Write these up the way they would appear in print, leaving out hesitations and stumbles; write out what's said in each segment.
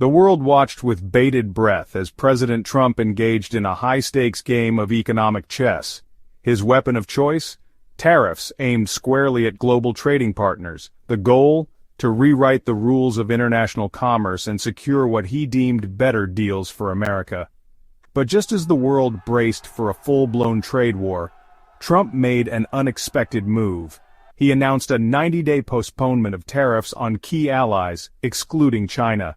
The world watched with bated breath as President Trump engaged in a high-stakes game of economic chess. His weapon of choice? Tariffs aimed squarely at global trading partners. The goal? To rewrite the rules of international commerce and secure what he deemed better deals for America. But just as the world braced for a full-blown trade war, Trump made an unexpected move. He announced a 90-day postponement of tariffs on key allies, excluding China.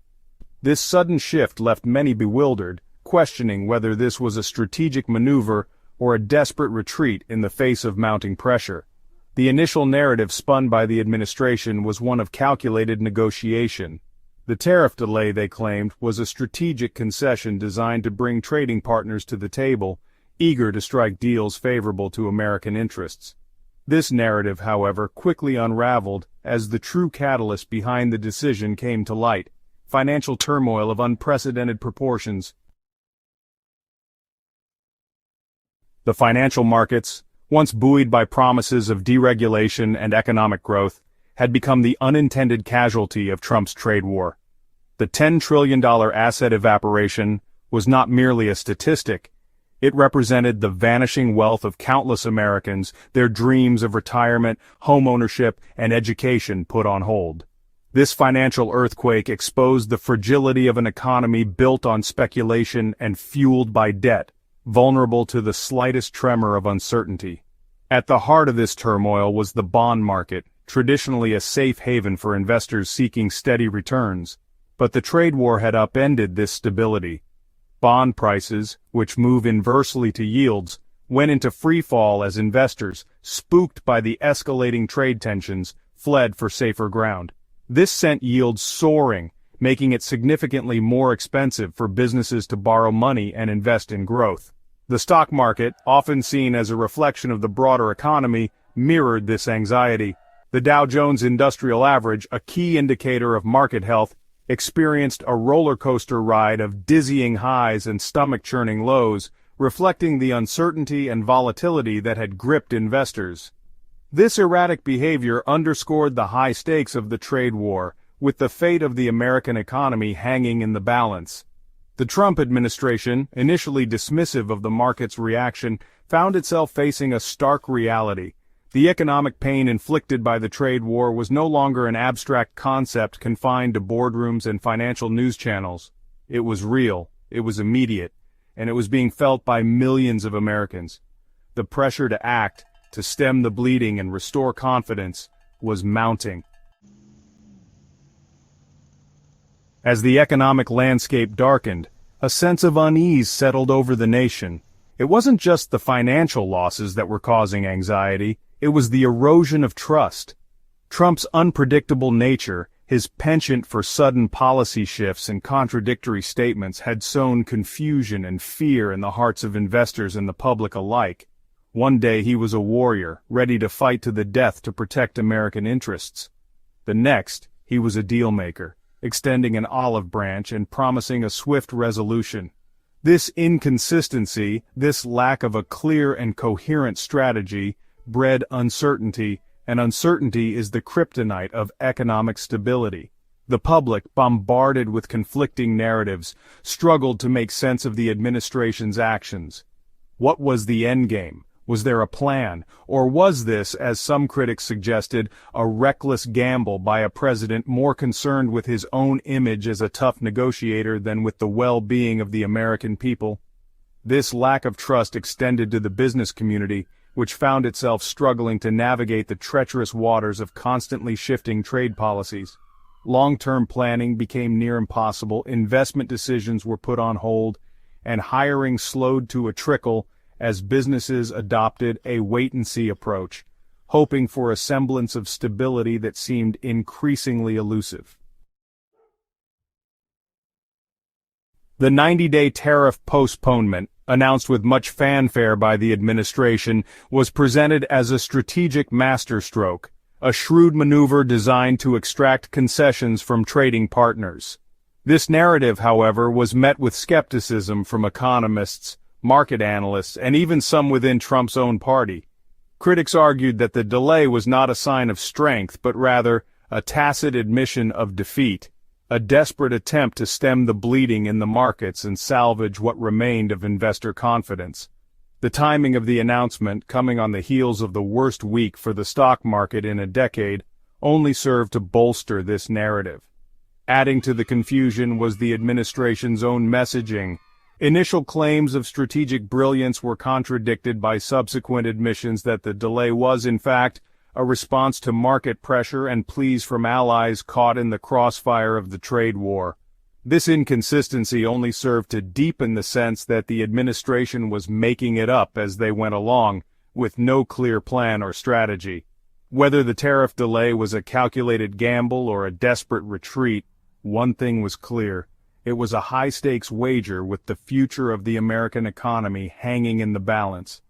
This sudden shift left many bewildered, questioning whether this was a strategic maneuver or a desperate retreat in the face of mounting pressure. The initial narrative spun by the administration was one of calculated negotiation. The tariff delay, they claimed, was a strategic concession designed to bring trading partners to the table, eager to strike deals favorable to American interests. This narrative, however, quickly unraveled as the true catalyst behind the decision came to light: financial turmoil of unprecedented proportions. The financial markets, once buoyed by promises of deregulation and economic growth, had become the unintended casualty of Trump's trade war. The $10 trillion asset evaporation was not merely a statistic. It represented the vanishing wealth of countless Americans, their dreams of retirement, home ownership, and education put on hold. This financial earthquake exposed the fragility of an economy built on speculation and fueled by debt, vulnerable to the slightest tremor of uncertainty. At the heart of this turmoil was the bond market, traditionally a safe haven for investors seeking steady returns. But the trade war had upended this stability. Bond prices, which move inversely to yields, went into free fall as investors, spooked by the escalating trade tensions, fled for safer ground. This sent yields soaring, making it significantly more expensive for businesses to borrow money and invest in growth. The stock market, often seen as a reflection of the broader economy, mirrored this anxiety. The Dow Jones Industrial Average, a key indicator of market health, experienced a roller coaster ride of dizzying highs and stomach-churning lows, reflecting the uncertainty and volatility that had gripped investors. This erratic behavior underscored the high stakes of the trade war, with the fate of the American economy hanging in the balance. The Trump administration, initially dismissive of the market's reaction, found itself facing a stark reality. The economic pain inflicted by the trade war was no longer an abstract concept confined to boardrooms and financial news channels. It was real, it was immediate, and it was being felt by millions of Americans. The pressure to act, to stem the bleeding and restore confidence, was mounting. As the economic landscape darkened, a sense of unease settled over the nation. It wasn't just the financial losses that were causing anxiety, it was the erosion of trust. Trump's unpredictable nature, his penchant for sudden policy shifts and contradictory statements had sown confusion and fear in the hearts of investors and the public alike. One day he was a warrior, ready to fight to the death to protect American interests. The next, he was a deal-maker, extending an olive branch and promising a swift resolution. This inconsistency, this lack of a clear and coherent strategy, bred uncertainty, and uncertainty is the kryptonite of economic stability. The public, bombarded with conflicting narratives, struggled to make sense of the administration's actions. What was the endgame? Was there a plan? Or was this, as some critics suggested, a reckless gamble by a president more concerned with his own image as a tough negotiator than with the well-being of the American people? This lack of trust extended to the business community, which found itself struggling to navigate the treacherous waters of constantly shifting trade policies. Long-term planning became near impossible, investment decisions were put on hold, and hiring slowed to a trickle as businesses adopted a wait-and-see approach, hoping for a semblance of stability that seemed increasingly elusive. The 90-day tariff postponement, announced with much fanfare by the administration, was presented as a strategic masterstroke, a shrewd maneuver designed to extract concessions from trading partners. This narrative, however, was met with skepticism from economists, market analysts, and even some within Trump's own party. Critics argued that the delay was not a sign of strength, but rather a tacit admission of defeat. a desperate attempt to stem the bleeding in the markets and salvage what remained of investor confidence. The timing of the announcement, coming on the heels of the worst week for the stock market in a decade, only served to bolster this narrative. Adding to the confusion was the administration's own messaging. Initial claims of strategic brilliance were contradicted by subsequent admissions that the delay was, in fact, a response to market pressure and pleas from allies caught in the crossfire of the trade war. This inconsistency only served to deepen the sense that the administration was making it up as they went along, with no clear plan or strategy. Whether the tariff delay was a calculated gamble or a desperate retreat, one thing was clear. It was a high-stakes wager with the future of the American economy hanging in the balance.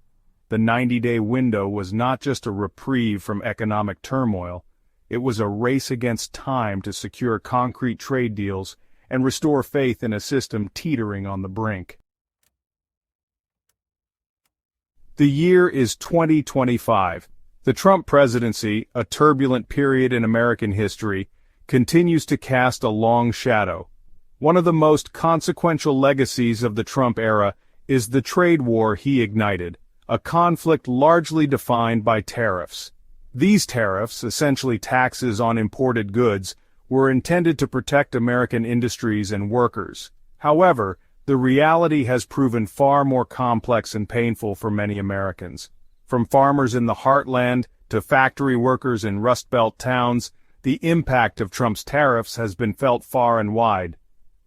The 90-day window was not just a reprieve from economic turmoil, it was a race against time to secure concrete trade deals and restore faith in a system teetering on the brink. The year is 2025. The Trump presidency, a turbulent period in American history, continues to cast a long shadow. One of the most consequential legacies of the Trump era is the trade war he ignited, a conflict largely defined by tariffs. These tariffs, essentially taxes on imported goods, were intended to protect American industries and workers. However, the reality has proven far more complex and painful for many Americans. From farmers in the heartland to factory workers in Rust Belt towns, the impact of Trump's tariffs has been felt far and wide.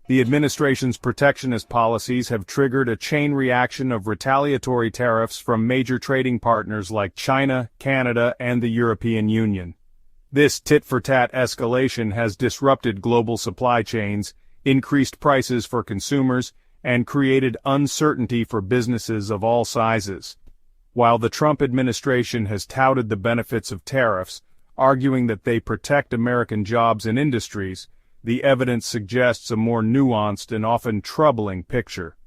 The administration's protectionist policies have triggered a chain reaction of retaliatory tariffs from major trading partners like China, Canada, and the European Union. This tit-for-tat escalation has disrupted global supply chains, increased prices for consumers, and created uncertainty for businesses of all sizes. While the Trump administration has touted the benefits of tariffs, arguing that they protect American jobs and industries, the evidence suggests a more nuanced and often troubling picture.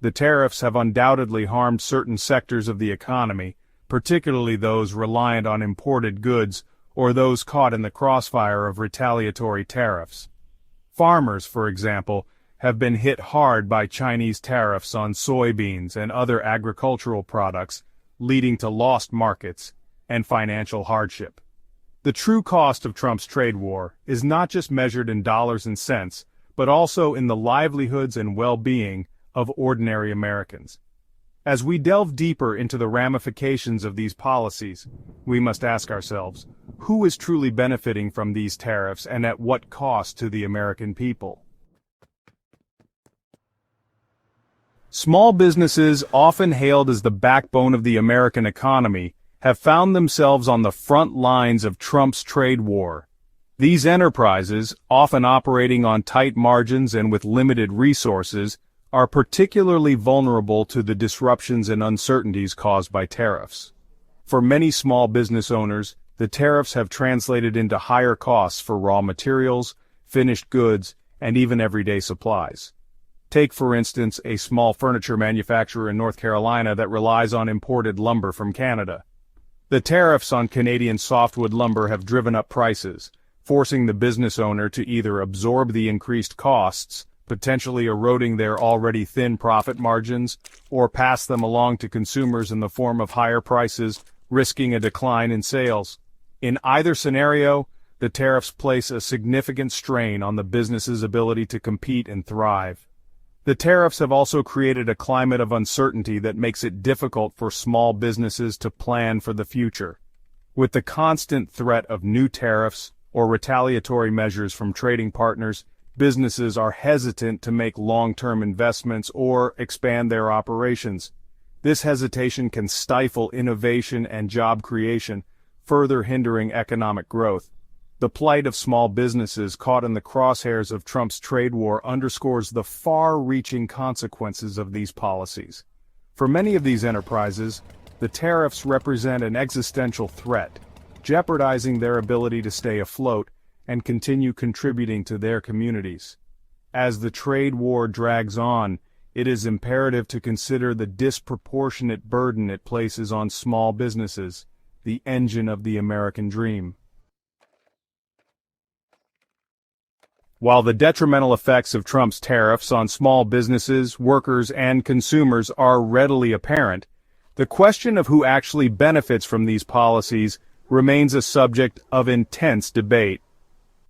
The tariffs have undoubtedly harmed certain sectors of the economy, particularly those reliant on imported goods or those caught in the crossfire of retaliatory tariffs. Farmers, for example, have been hit hard by Chinese tariffs on soybeans and other agricultural products, leading to lost markets and financial hardship. The true cost of Trump's trade war is not just measured in dollars and cents, but also in the livelihoods and well-being of ordinary Americans. As we delve deeper into the ramifications of these policies, we must ask ourselves, who is truly benefiting from these tariffs and at what cost to the American people? Small businesses, often hailed as the backbone of the American economy, have found themselves on the front lines of Trump's trade war. These enterprises, often operating on tight margins and with limited resources, are particularly vulnerable to the disruptions and uncertainties caused by tariffs. For many small business owners, the tariffs have translated into higher costs for raw materials, finished goods, and even everyday supplies. Take, for instance, a small furniture manufacturer in North Carolina that relies on imported lumber from Canada. The tariffs on Canadian softwood lumber have driven up prices, forcing the business owner to either absorb the increased costs, potentially eroding their already thin profit margins, or pass them along to consumers in the form of higher prices, risking a decline in sales. In either scenario, the tariffs place a significant strain on the business's ability to compete and thrive. The tariffs have also created a climate of uncertainty that makes it difficult for small businesses to plan for the future. With the constant threat of new tariffs or retaliatory measures from trading partners, businesses are hesitant to make long-term investments or expand their operations. This hesitation can stifle innovation and job creation, further hindering economic growth. The plight of small businesses caught in the crosshairs of Trump's trade war underscores the far-reaching consequences of these policies. For many of these enterprises, the tariffs represent an existential threat, jeopardizing their ability to stay afloat and continue contributing to their communities. As the trade war drags on, it is imperative to consider the disproportionate burden it places on small businesses, the engine of the American dream. While the detrimental effects of Trump's tariffs on small businesses, workers, and consumers are readily apparent, the question of who actually benefits from these policies remains a subject of intense debate.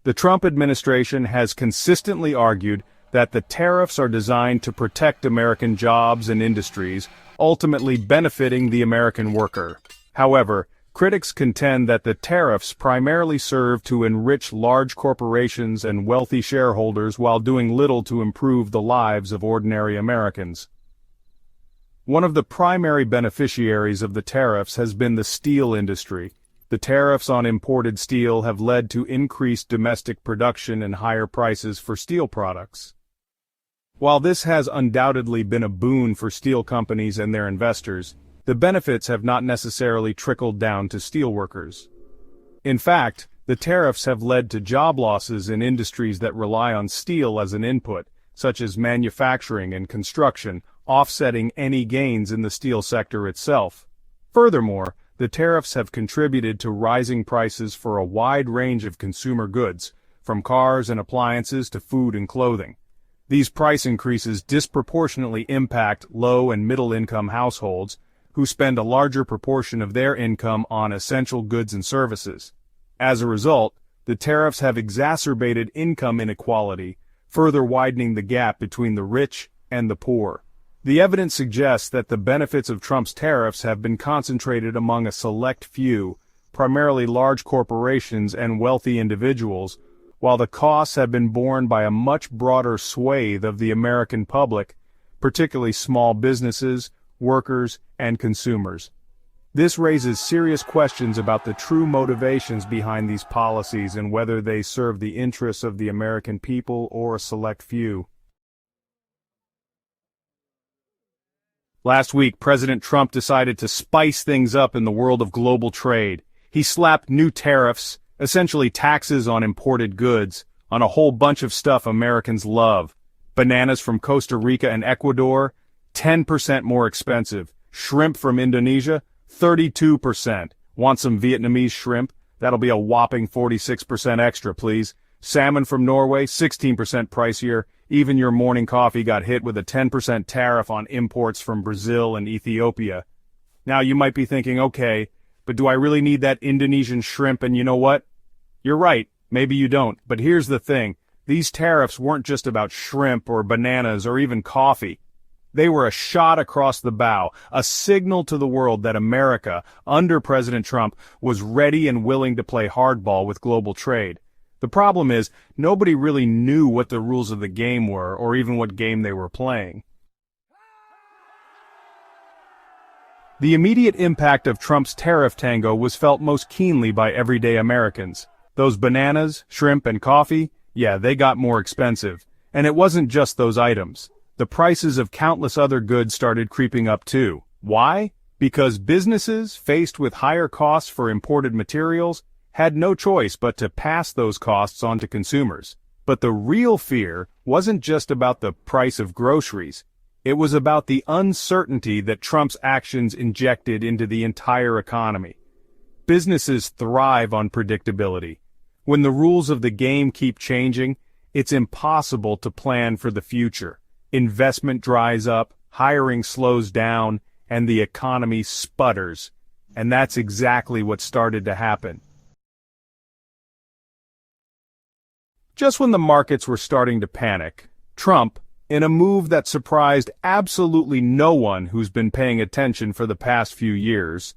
The Trump administration has consistently argued that the tariffs are designed to protect American jobs and industries, ultimately benefiting the American worker. However, critics contend that the tariffs primarily serve to enrich large corporations and wealthy shareholders while doing little to improve the lives of ordinary Americans. One of the primary beneficiaries of the tariffs has been the steel industry. The tariffs on imported steel have led to increased domestic production and higher prices for steel products. While this has undoubtedly been a boon for steel companies and their investors, the benefits have not necessarily trickled down to steelworkers. In fact, the tariffs have led to job losses in industries that rely on steel as an input, such as manufacturing and construction, offsetting any gains in the steel sector itself. Furthermore, the tariffs have contributed to rising prices for a wide range of consumer goods, from cars and appliances to food and clothing. These price increases disproportionately impact low- and middle-income households, who spend a larger proportion of their income on essential goods and services. As a result, the tariffs have exacerbated income inequality, further widening the gap between the rich and the poor. The evidence suggests that the benefits of Trump's tariffs have been concentrated among a select few, primarily large corporations and wealthy individuals, while the costs have been borne by a much broader swathe of the American public, particularly small businesses, workers, and consumers. This raises serious questions about the true motivations behind these policies and whether they serve the interests of the American people or a select few. Last week, President Trump decided to spice things up in the world of global trade. He slapped new tariffs, essentially taxes on imported goods, on a whole bunch of stuff Americans love. Bananas from Costa Rica and Ecuador, 10% more expensive. Shrimp from Indonesia, 32%. Want some Vietnamese shrimp? That'll be a whopping 46% extra, please. Salmon from Norway, 16% pricier. Even your morning coffee got hit with a 10% tariff on imports from Brazil and Ethiopia. Now you might be thinking, okay, but do I really need that Indonesian shrimp? And you know what? You're right, maybe you don't, but here's the thing. These tariffs weren't just about shrimp or bananas or even coffee. They were a shot across the bow, a signal to the world that America, under President Trump, was ready and willing to play hardball with global trade. The problem is, nobody really knew what the rules of the game were, or even what game they were playing. The immediate impact of Trump's tariff tango was felt most keenly by everyday Americans. Those bananas, shrimp, and coffee, yeah, they got more expensive. And it wasn't just those items. The prices of countless other goods started creeping up too. Why? Because businesses, faced with higher costs for imported materials, had no choice but to pass those costs on to consumers. But the real fear wasn't just about the price of groceries. It was about the uncertainty that Trump's actions injected into the entire economy. Businesses thrive on predictability. When the rules of the game keep changing, it's impossible to plan for the future. Investment dries up, hiring slows down, and the economy sputters. And that's exactly what started to happen. Just when the markets were starting to panic, Trump, in a move that surprised absolutely no one who's been paying attention for the past few years,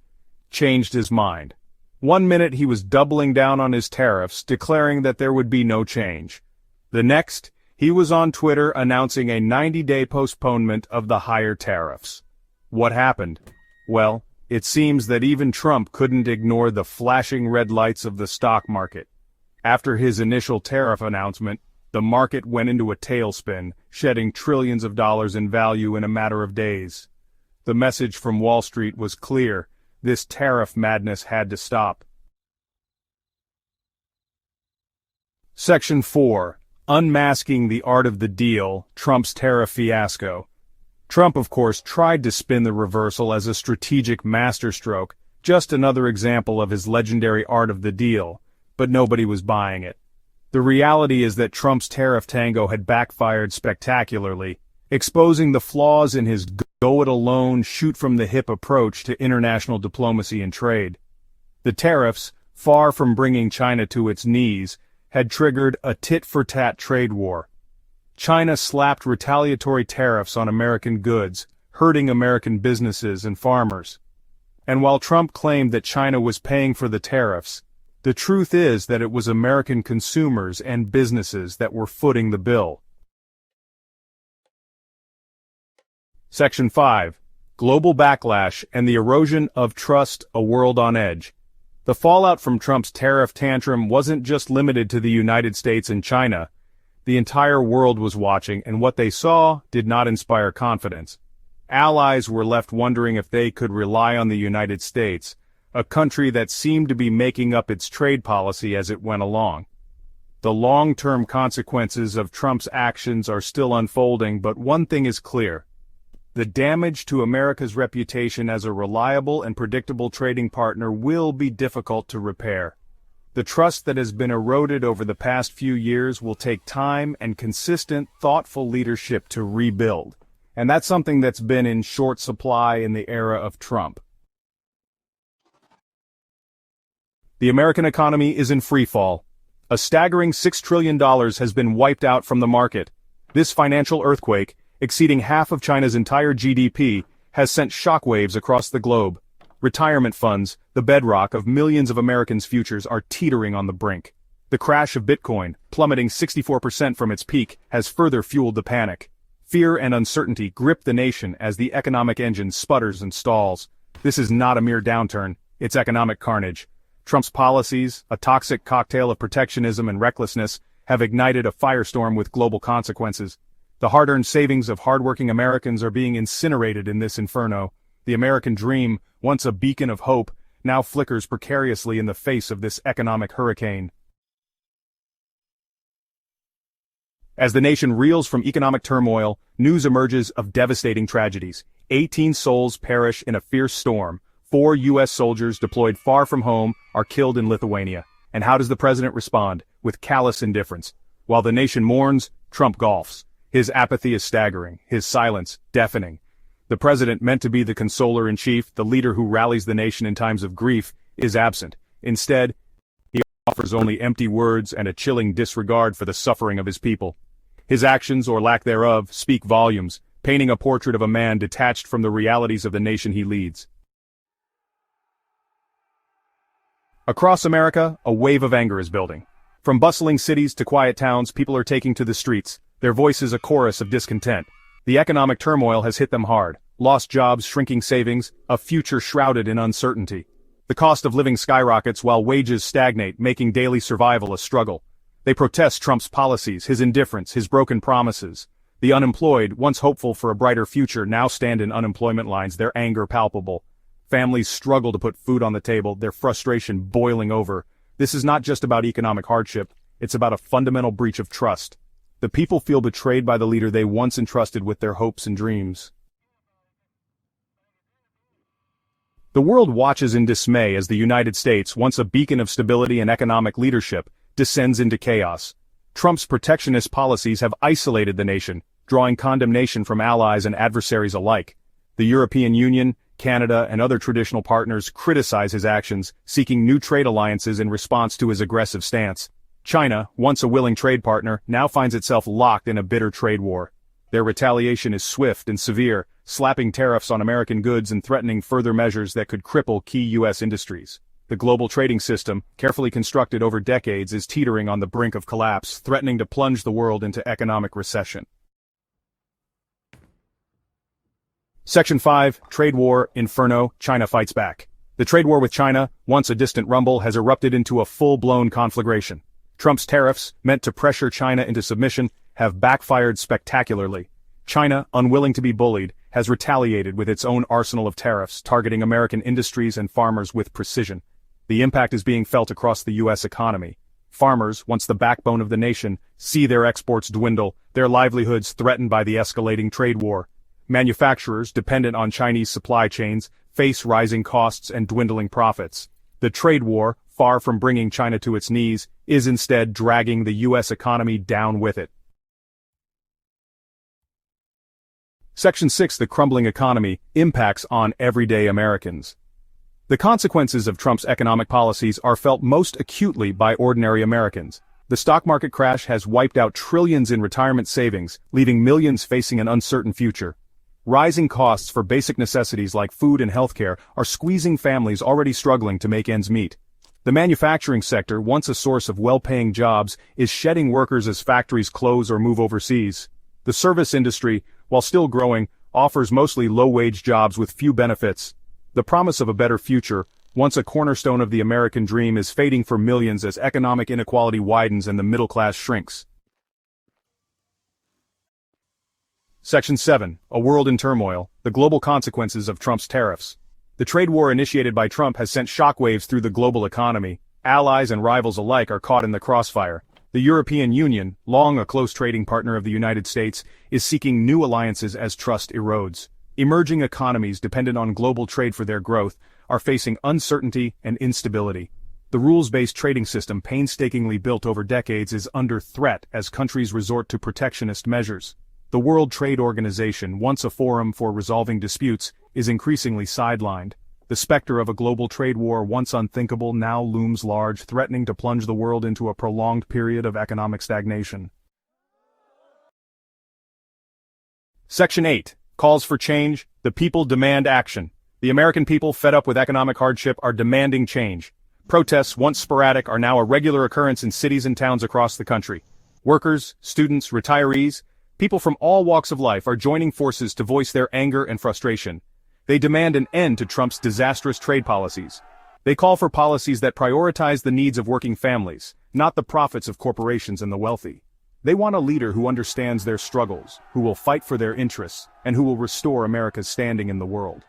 changed his mind. One minute he was doubling down on his tariffs, declaring that there would be no change. The next, he was on Twitter announcing a 90-day postponement of the higher tariffs. What happened? Well, it seems that even Trump couldn't ignore the flashing red lights of the stock market. After his initial tariff announcement, the market went into a tailspin, shedding trillions of dollars in value in a matter of days. The message from Wall Street was clear. This tariff madness had to stop. Section 4. Unmasking the Art of the Deal, Trump's Tariff Fiasco. Trump, of course, tried to spin the reversal as a strategic masterstroke, just another example of his legendary art of the deal, but nobody was buying it. The reality is that Trump's tariff tango had backfired spectacularly, exposing the flaws in his go-it-alone, shoot-from-the-hip approach to international diplomacy and trade. The tariffs, far from bringing China to its knees, had triggered a tit-for-tat trade war. China slapped retaliatory tariffs on American goods, hurting American businesses and farmers. And while Trump claimed that China was paying for the tariffs, the truth is that it was American consumers and businesses that were footing the bill. Section 5. Global Backlash and the Erosion of Trust, a World on Edge. The fallout from Trump's tariff tantrum wasn't just limited to the United States and China. The entire world was watching, and what they saw did not inspire confidence. Allies were left wondering if they could rely on the United States, a country that seemed to be making up its trade policy as it went along. The long-term consequences of Trump's actions are still unfolding, but one thing is clear. The damage to America's reputation as a reliable and predictable trading partner will be difficult to repair. The trust that has been eroded over the past few years will take time and consistent, thoughtful leadership to rebuild. And that's something that's been in short supply in the era of Trump. The American economy is in freefall. A staggering $6 trillion has been wiped out from the market. This financial earthquake, exceeding half of China's entire GDP, has sent shockwaves across the globe. Retirement funds, the bedrock of millions of Americans' futures, are teetering on the brink. The crash of Bitcoin, plummeting 64% from its peak, has further fueled the panic. Fear and uncertainty grip the nation as the economic engine sputters and stalls. This is not a mere downturn, it's economic carnage. Trump's policies, a toxic cocktail of protectionism and recklessness, have ignited a firestorm with global consequences. The hard-earned savings of hardworking Americans are being incinerated in this inferno. The American dream, once a beacon of hope, now flickers precariously in the face of this economic hurricane. As the nation reels from economic turmoil, news emerges of devastating tragedies. 18 souls perish in a fierce storm. 4 U.S. soldiers deployed far from home are killed in Lithuania. And how does the president respond? With callous indifference. While the nation mourns, Trump golfs. His apathy is staggering, his silence deafening. The president, meant to be the consoler-in-chief, the leader who rallies the nation in times of grief, is absent. Instead, he offers only empty words and a chilling disregard for the suffering of his people. His actions, or lack thereof, speak volumes, painting a portrait of a man detached from the realities of the nation he leads. Across America, a wave of anger is building. From bustling cities to quiet towns, people are taking to the streets, their voices a chorus of discontent. The economic turmoil has hit them hard. Lost jobs, shrinking savings, a future shrouded in uncertainty. The cost of living skyrockets while wages stagnate, making daily survival a struggle. They protest Trump's policies, his indifference, his broken promises. The unemployed, once hopeful for a brighter future, now stand in unemployment lines, their anger palpable. Families struggle to put food on the table, their frustration boiling over. This is not just about economic hardship, it's about a fundamental breach of trust. The people feel betrayed by the leader they once entrusted with their hopes and dreams. The world watches in dismay as the United States, once a beacon of stability and economic leadership, descends into chaos. Trump's protectionist policies have isolated the nation, drawing condemnation from allies and adversaries alike. The European Union, Canada, and other traditional partners criticize his actions, seeking new trade alliances in response to his aggressive stance. China, once a willing trade partner, now finds itself locked in a bitter trade war. Their retaliation is swift and severe, slapping tariffs on American goods and threatening further measures that could cripple key U.S. industries. The global trading system, carefully constructed over decades, is teetering on the brink of collapse, threatening to plunge the world into economic recession. Section 5, Trade War, Inferno, China Fights Back. The trade war with China, once a distant rumble, has erupted into a full-blown conflagration. Trump's tariffs, meant to pressure China into submission, have backfired spectacularly. China, unwilling to be bullied, has retaliated with its own arsenal of tariffs, targeting American industries and farmers with precision. The impact is being felt across the U.S. economy. Farmers, once the backbone of the nation, see their exports dwindle, their livelihoods threatened by the escalating trade war. Manufacturers, dependent on Chinese supply chains, face rising costs and dwindling profits. The trade war, far from bringing China to its knees, is instead dragging the U.S. economy down with it. Section 6. The crumbling economy impacts on everyday Americans. The consequences of Trump's economic policies are felt most acutely by ordinary Americans. The stock market crash has wiped out trillions in retirement savings, leaving millions facing an uncertain future. Rising costs for basic necessities like food and healthcare are squeezing families already struggling to make ends meet. The manufacturing sector, once a source of well-paying jobs, is shedding workers as factories close or move overseas. The service industry, while still growing, offers mostly low-wage jobs with few benefits. The promise of a better future, once a cornerstone of the American dream, is fading for millions as economic inequality widens and the middle class shrinks. Section 7. A world in turmoil. The global consequences of Trump's tariffs. The trade war initiated by Trump has sent shockwaves through the global economy. Allies and rivals alike are caught in the crossfire. The European Union, long a close trading partner of the United States, is seeking new alliances as trust erodes. Emerging economies dependent on global trade for their growth are facing uncertainty and instability. The rules-based trading system painstakingly built over decades is under threat as countries resort to protectionist measures. The World Trade Organization, once a forum for resolving disputes, is increasingly sidelined. The specter of a global trade war, once unthinkable, now looms large, threatening to plunge the world into a prolonged period of economic stagnation. Section 8. Calls for change. The people demand action. The American people, fed up with economic hardship, are demanding change. Protests, once sporadic, are now a regular occurrence in cities and towns across the country. Workers, students, retirees, people from all walks of life are joining forces to voice their anger and frustration. They demand an end to Trump's disastrous trade policies. They call for policies that prioritize the needs of working families, not the profits of corporations and the wealthy. They want a leader who understands their struggles, who will fight for their interests, and who will restore America's standing in the world.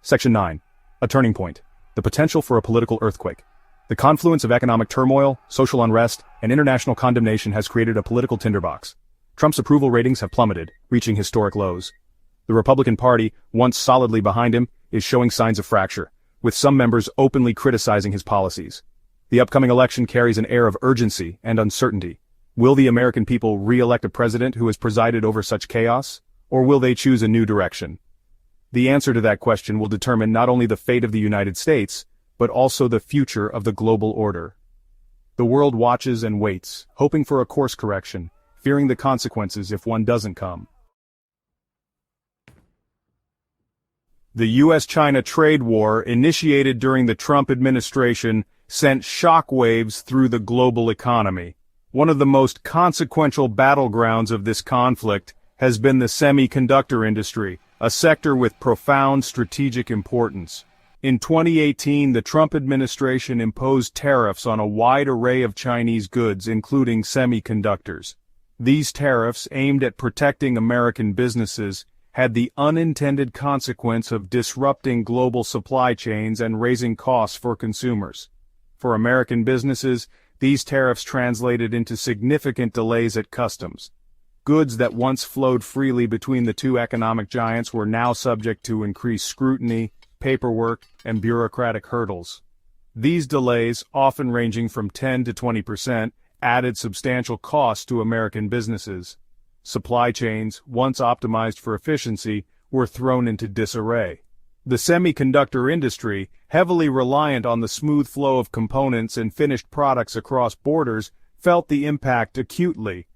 Section 9. A turning point. The potential for a political earthquake. The confluence of economic turmoil, social unrest, and international condemnation has created a political tinderbox. Trump's approval ratings have plummeted, reaching historic lows. The Republican Party, once solidly behind him, is showing signs of fracture, with some members openly criticizing his policies. The upcoming election carries an air of urgency and uncertainty. Will the American people re-elect a president who has presided over such chaos, or will they choose a new direction? The answer to that question will determine not only the fate of the United States, but also the future of the global order. The world watches and waits, hoping for a course correction, fearing the consequences if one doesn't come. The U.S.-China trade war, initiated during the Trump administration, sent shockwaves through the global economy. One of the most consequential battlegrounds of this conflict has been the semiconductor industry, a sector with profound strategic importance. In 2018, the Trump administration imposed tariffs on a wide array of Chinese goods, including semiconductors. These tariffs, aimed at protecting American businesses, had the unintended consequence of disrupting global supply chains and raising costs for consumers. For American businesses, these tariffs translated into significant delays at customs. Goods that once flowed freely between the two economic giants were now subject to increased scrutiny, paperwork, and bureaucratic hurdles. These delays, often ranging from 10 to 20%, added substantial costs to American businesses. Supply chains, once optimized for efficiency, were thrown into disarray. The semiconductor industry, heavily reliant on the smooth flow of components and finished products across borders, felt the impact acutely.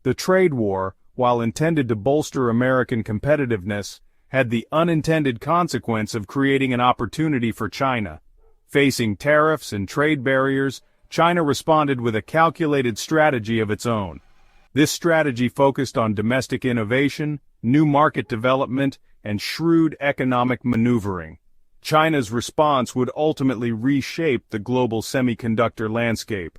The trade war, while intended to bolster American competitiveness, had the unintended consequence of creating an opportunity for China. Facing tariffs and trade barriers, China responded with a calculated strategy of its own. This strategy focused on domestic innovation, new market development, and shrewd economic maneuvering. China's response would ultimately reshape the global semiconductor landscape.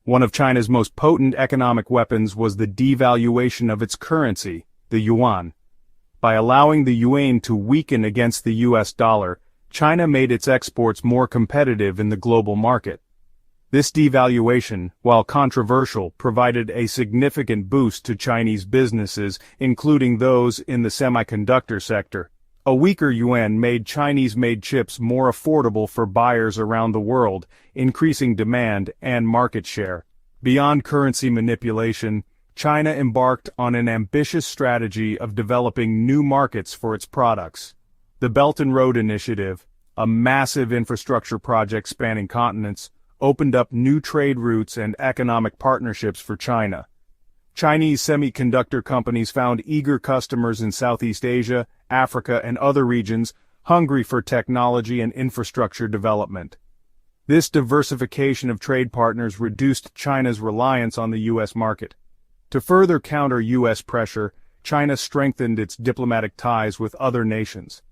One of China's most potent economic weapons was the devaluation of its currency, the yuan. By allowing the yuan to weaken against the US dollar, China made its exports more competitive in the global market. This devaluation, while controversial, provided a significant boost to Chinese businesses, including those in the semiconductor sector. A weaker yuan made Chinese-made chips more affordable for buyers around the world, increasing demand and market share. Beyond currency manipulation, China embarked on an ambitious strategy of developing new markets for its products. The Belt and Road Initiative, a massive infrastructure project spanning continents, opened up new trade routes and economic partnerships for China. Chinese semiconductor companies found eager customers in Southeast Asia, Africa, and other regions, hungry for technology and infrastructure development. This diversification of trade partners reduced China's reliance on the U.S. market. To further counter U.S. pressure, China strengthened its diplomatic ties with other nations.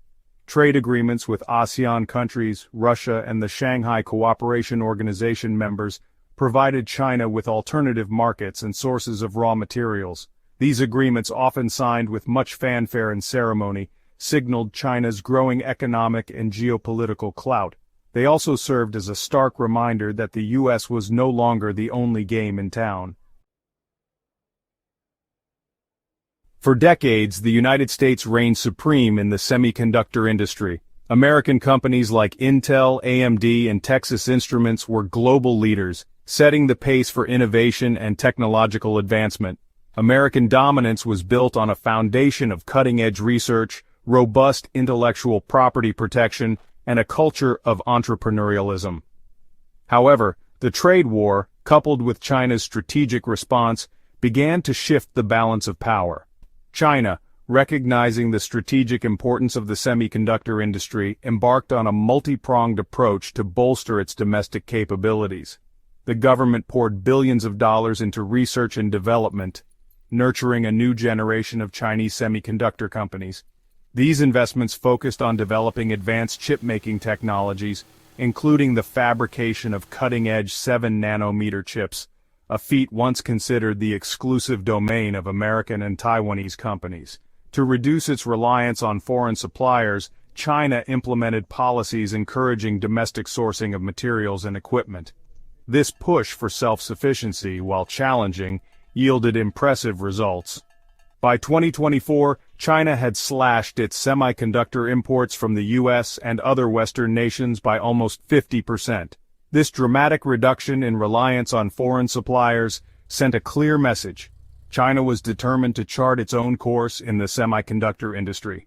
Trade agreements with ASEAN countries, Russia, and the Shanghai Cooperation Organization members provided China with alternative markets and sources of raw materials. These agreements, often signed with much fanfare and ceremony, signaled China's growing economic and geopolitical clout. They also served as a stark reminder that the U.S. was no longer the only game in town. For decades, the United States reigned supreme in the semiconductor industry. American companies like Intel, AMD, and Texas Instruments were global leaders, setting the pace for innovation and technological advancement. American dominance was built on a foundation of cutting-edge research, robust intellectual property protection, and a culture of entrepreneurialism. However, the trade war, coupled with China's strategic response, began to shift the balance of power. China, recognizing the strategic importance of the semiconductor industry, embarked on a multi-pronged approach to bolster its domestic capabilities. The government poured billions of dollars into research and development, nurturing a new generation of Chinese semiconductor companies. These investments focused on developing advanced chip-making technologies, including the fabrication of cutting-edge 7-nanometer chips, a feat once considered the exclusive domain of American and Taiwanese companies. To reduce its reliance on foreign suppliers, China implemented policies encouraging domestic sourcing of materials and equipment. This push for self-sufficiency, while challenging, yielded impressive results. By 2024, China had slashed its semiconductor imports from the U.S. and other Western nations by almost 50%. This dramatic reduction in reliance on foreign suppliers sent a clear message. China was determined to chart its own course in the semiconductor industry.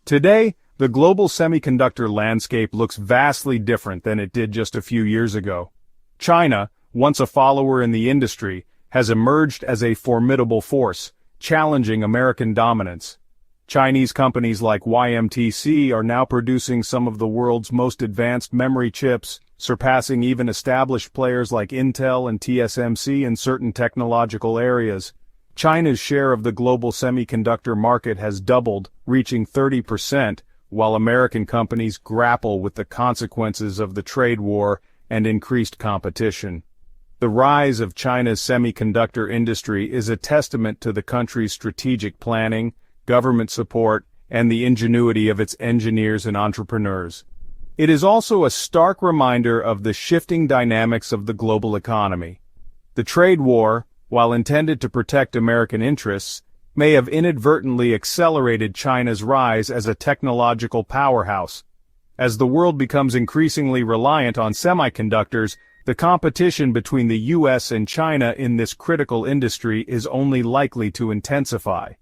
Today, the global semiconductor landscape looks vastly different than it did just a few years ago. China, once a follower in the industry, has emerged as a formidable force, challenging American dominance. Chinese companies like YMTC are now producing some of the world's most advanced memory chips, surpassing even established players like Intel and TSMC in certain technological areas. China's share of the global semiconductor market has doubled, reaching 30%, while American companies grapple with the consequences of the trade war and increased competition. The rise of China's semiconductor industry is a testament to the country's strategic planning, government support, and the ingenuity of its engineers and entrepreneurs. It is also a stark reminder of the shifting dynamics of the global economy. The trade war, while intended to protect American interests, may have inadvertently accelerated China's rise as a technological powerhouse. As the world becomes increasingly reliant on semiconductors, the competition between the U.S. and China in this critical industry is only likely to intensify.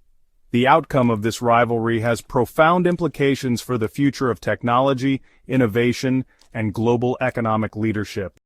The outcome of this rivalry has profound implications for the future of technology, innovation, and global economic leadership.